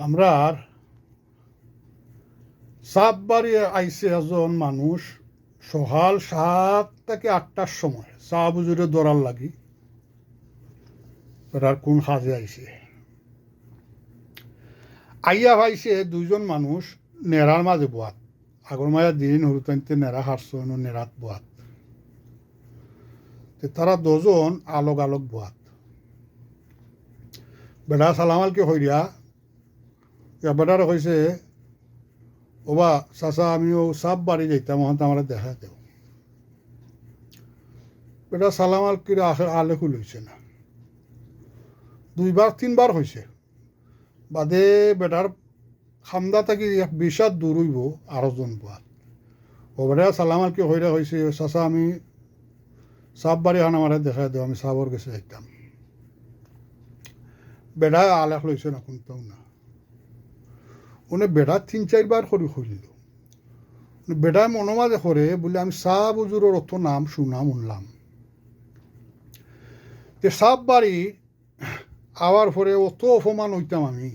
আমরা চাপবাড়ি আইসে একজন মানুষ সকাল 7 থেকে 8টার সময় চা বুজুরে দৌড়ার লাগি এটার কোন কাজে আইসে আইয়া ভাইছে দুইজন মানুষ নেড়ার মাঝে বোয়াত আগর মায়া দিন হরুতাইতে নেড়া হারছন নেড়াত বোয়াত তারা দুজন আলোক আলোক বোয়াত বেড়া সালামালকে হইয়া বেটারে কইছে ওবা চাচা আমিও সাপ বাড়ি যাইতাম ওখান আমার দেখা দেও বেটা সালামাল কিরা আলে খুলছে না 2বার 3বার হয়েছে বাদে বেটার খামদা থাকি 20 হাত দূর হইব আরো জন বোয়াত ও বেটা সালামালকে হইয়া হয়েছে চাচা আমি সাপ বাড়ি খান আমার দেখা দেও আমি সাপর গেছে যাইতাম বেড়া আলেখ লইছে না কোনটাও না উনি বেড়া 3-4বার করে হইল বেড়ায় মনোমাজে করে বলে আমি সাপ হুজুরের অত নাম শুনাম উনলাম তে সাপ বাড়ি আওয়ার পরে অত অপমান হইতাম আমি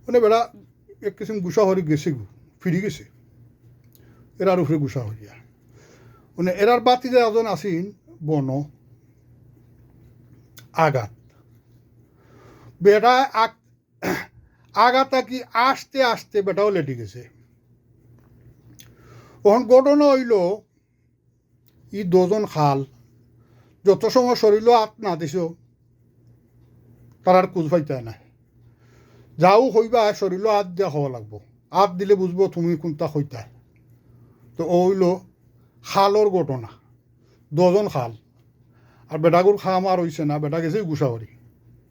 উনি বেড়া এক কিসিম গুসা হরি গেছে ফিরি গেছে এরার উপরে গুসা হইয়া উনি এরার বাতি যে এজন আসিন বন আঘাত বেড়া আঘাতা কি আসতে আসতে বেটাও লেটে গেছে ওখান ঘটনা হইল ই দুজন খাল যত সময় শরীরও আত না দিছ তার আর কুজ পাইতে নাই যাও হইবা শরীরও আত দিয়া হওয়া লাগবো আত দিলে বুঝবো তুমি কোনটা হইতা তো ও হইল খালর ঘটনা দুজন খাল আর বেটাগুর খাম আর হইছে না বেটা গেছে গুসাহরি